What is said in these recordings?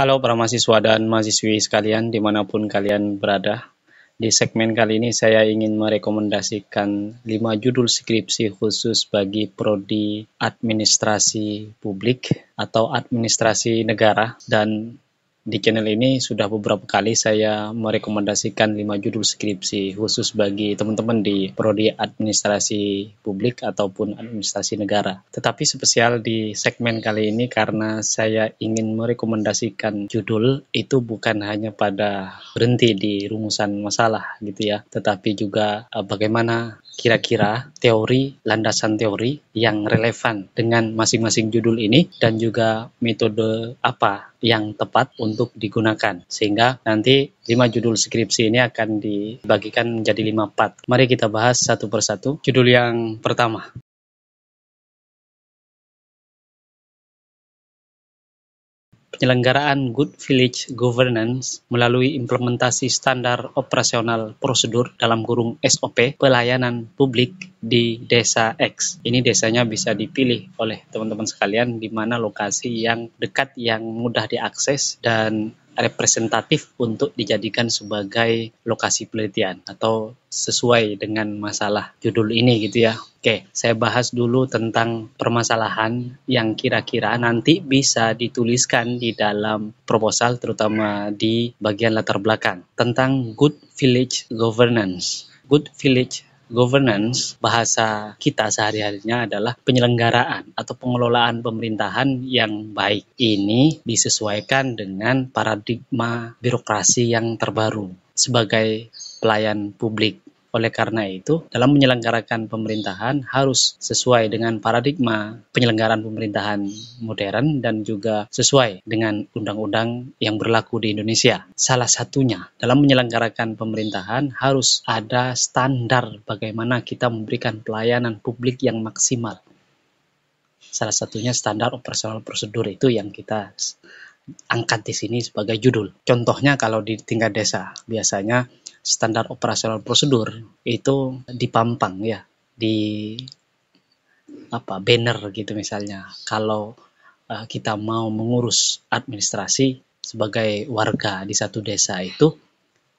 Halo para mahasiswa dan mahasiswi sekalian dimanapun kalian berada. Di segmen kali ini saya ingin merekomendasikan 5 judul skripsi khusus bagi prodi administrasi publik atau administrasi negara, dan di channel ini sudah beberapa kali saya merekomendasikan 5 judul skripsi khusus bagi teman-teman di prodi administrasi publik ataupun administrasi negara. Tetapi spesial di segmen kali ini karena saya ingin merekomendasikan judul itu bukan hanya pada berhenti di rumusan masalah gitu ya, tetapi juga bagaimana kira-kira landasan teori yang relevan dengan masing-masing judul ini, dan juga metode apa yang tepat untuk digunakan. Sehingga nanti 5 judul skripsi ini akan dibagikan menjadi 5 part. Mari kita bahas satu persatu. Judul yang pertama, penyelenggaraan Good Village Governance melalui implementasi standar operasional prosedur (SOP) pelayanan publik di Desa X. Ini desanya bisa dipilih oleh teman-teman sekalian di mana lokasi yang dekat, yang mudah diakses, dan representatif untuk dijadikan sebagai lokasi penelitian atau sesuai dengan masalah judul ini gitu ya. Oke, saya bahas dulu tentang permasalahan yang kira-kira nanti bisa dituliskan di dalam proposal, terutama di bagian latar belakang, tentang Good Village Governance. Good Village Governance, bahasa kita sehari-harinya adalah penyelenggaraan atau pengelolaan pemerintahan yang baik. Ini disesuaikan dengan paradigma birokrasi yang terbaru sebagai pelayan publik. Oleh karena itu, dalam menyelenggarakan pemerintahan harus sesuai dengan paradigma penyelenggaraan pemerintahan modern dan juga sesuai dengan undang-undang yang berlaku di Indonesia. Salah satunya, dalam menyelenggarakan pemerintahan harus ada standar bagaimana kita memberikan pelayanan publik yang maksimal. Salah satunya standar operasional prosedur, itu yang kita angkat di sini sebagai judul. Contohnya kalau di tingkat desa, biasanya standar operasional prosedur itu dipampang ya di banner gitu misalnya. Kalau kita mau mengurus administrasi sebagai warga di satu desa itu,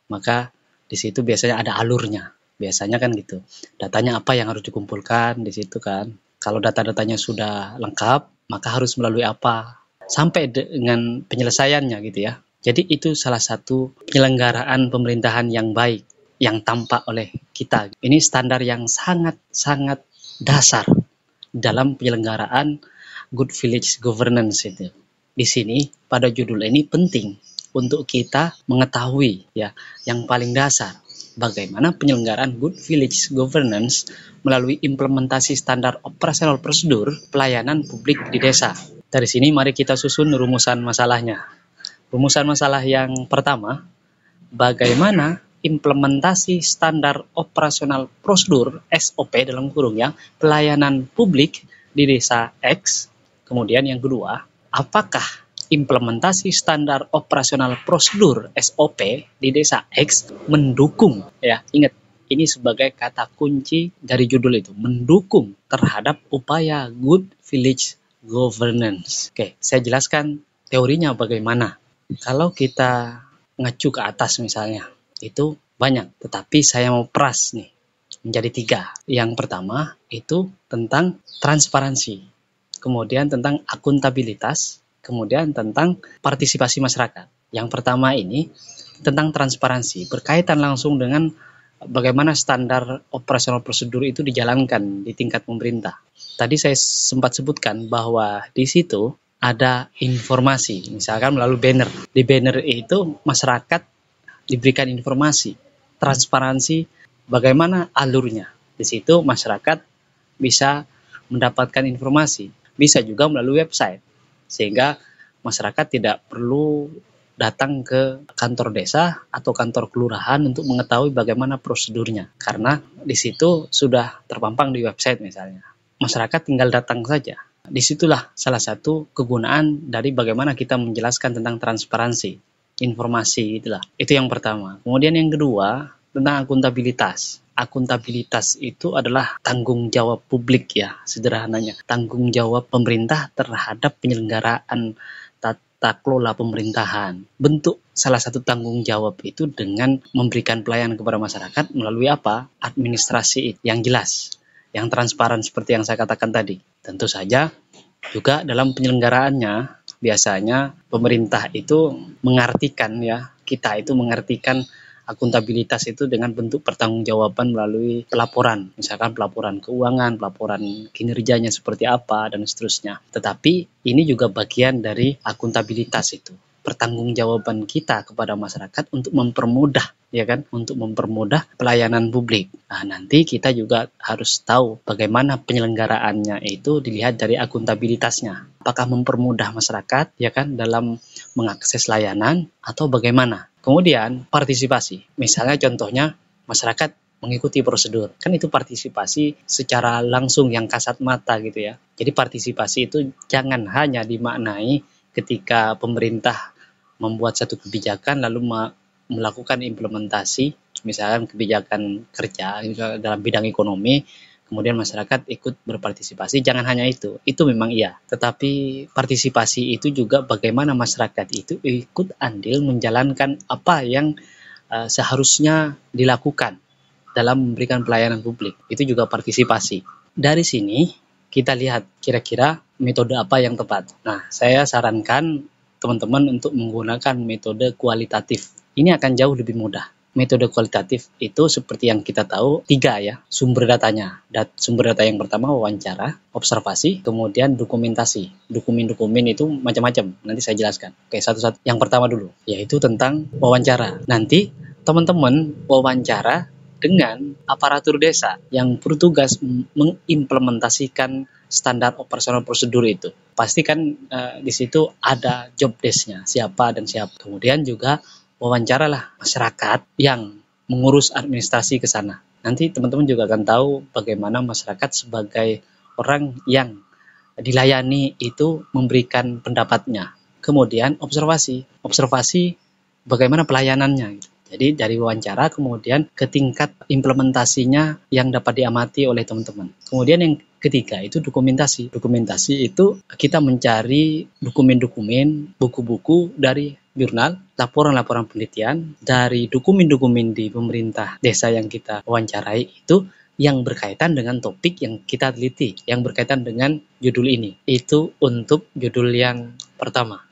maka di situ biasanya ada alurnya. Biasanya kan gitu. Datanya apa yang harus dikumpulkan di situ kan. Kalau data-datanya sudah lengkap, maka harus melalui apa sampai dengan penyelesaiannya gitu ya. Jadi itu salah satu penyelenggaraan pemerintahan yang baik yang tampak oleh kita. Ini standar yang sangat-sangat dasar dalam penyelenggaraan Good Village Governance itu. Di sini pada judul ini penting untuk kita mengetahui ya yang paling dasar, bagaimana penyelenggaraan Good Village Governance melalui implementasi standar operasional prosedur pelayanan publik di desa. Dari sini mari kita susun rumusan masalahnya. Rumusan masalah yang pertama, bagaimana implementasi standar operasional prosedur (SOP) pelayanan publik di desa X. Kemudian yang kedua, apakah implementasi standar operasional prosedur (SOP) di desa X mendukung, ya ingat ini sebagai kata kunci dari judul itu, mendukung terhadap upaya Good Village Governance. Oke, saya jelaskan teorinya bagaimana. Kalau kita ngacu ke atas misalnya, itu banyak, tetapi saya mau peras nih menjadi 3. Yang pertama itu tentang transparansi, kemudian tentang akuntabilitas, kemudian tentang partisipasi masyarakat. Yang pertama ini tentang transparansi, berkaitan langsung dengan bagaimana standar operasional prosedur itu dijalankan di tingkat pemerintah. Tadi saya sempat sebutkan bahwa di situ ada informasi, misalkan melalui banner. Di banner itu masyarakat diberikan informasi, transparansi bagaimana alurnya. Di situ masyarakat bisa mendapatkan informasi, bisa juga melalui website, sehingga masyarakat tidak perlu datang ke kantor desa atau kantor kelurahan untuk mengetahui bagaimana prosedurnya, karena di situ sudah terpampang di website misalnya. Masyarakat tinggal datang saja. Disitulah salah satu kegunaan dari bagaimana kita menjelaskan tentang transparansi informasi itulah. Itu yang pertama. Kemudian yang kedua tentang akuntabilitas. Akuntabilitas itu adalah tanggung jawab publik ya, sederhananya. Tanggung jawab pemerintah terhadap penyelenggaraan tata kelola pemerintahan. Bentuk salah satu tanggung jawab itu dengan memberikan pelayanan kepada masyarakat melalui apa? Administrasi yang jelas, yang transparan seperti yang saya katakan tadi. Tentu saja juga dalam penyelenggaraannya biasanya pemerintah itu mengartikan kita itu mengartikan akuntabilitas itu dengan bentuk pertanggungjawaban melalui pelaporan, misalkan pelaporan keuangan, pelaporan kinerjanya seperti apa dan seterusnya. Tetapi ini juga bagian dari akuntabilitas itu. Pertanggungjawaban kita kepada masyarakat untuk mempermudah untuk mempermudah pelayanan publik. Nah, nanti kita juga harus tahu bagaimana penyelenggaraannya itu dilihat dari akuntabilitasnya. Apakah mempermudah masyarakat dalam mengakses layanan atau bagaimana? Kemudian partisipasi. Misalnya contohnya masyarakat mengikuti prosedur. Kan itu partisipasi secara langsung yang kasat mata gitu ya. Jadi partisipasi itu jangan hanya dimaknai ketika pemerintah membuat satu kebijakan lalu melakukan implementasi, misalkan kebijakan kerja dalam bidang ekonomi, kemudian masyarakat ikut berpartisipasi, jangan hanya itu memang iya. Tetapi partisipasi itu juga bagaimana masyarakat itu ikut andil menjalankan apa yang seharusnya dilakukan dalam memberikan pelayanan publik. Itu juga partisipasi. Dari sini kita lihat kira-kira metode apa yang tepat. Nah, saya sarankan teman-teman untuk menggunakan metode kualitatif. Ini akan jauh lebih mudah. Metode kualitatif itu seperti yang kita tahu 3 sumber datanya. Sumber data yang pertama wawancara, observasi, kemudian dokumentasi. Dokumen-dokumen itu macam-macam, nanti saya jelaskan. Oke, satu-satu. Yang pertama dulu, yaitu tentang wawancara. Nanti teman-teman wawancara dengan aparatur desa yang bertugas mengimplementasikan standar operasional prosedur itu. Pastikan di situ ada job desk-nya, siapa dan siapa. Kemudian juga wawancaralah masyarakat yang mengurus administrasi ke sana. Nanti teman-teman juga akan tahu bagaimana masyarakat sebagai orang yang dilayani itu memberikan pendapatnya. Kemudian observasi bagaimana pelayanannya gitu. Jadi dari wawancara kemudian ke tingkat implementasinya yang dapat diamati oleh teman-teman. Kemudian yang ketiga itu dokumentasi. Dokumentasi itu kita mencari dokumen-dokumen, buku-buku dari jurnal, laporan-laporan penelitian, dari dokumen-dokumen di pemerintah desa yang kita wawancarai itu yang berkaitan dengan topik yang kita teliti, yang berkaitan dengan judul ini. Itu untuk judul yang pertama.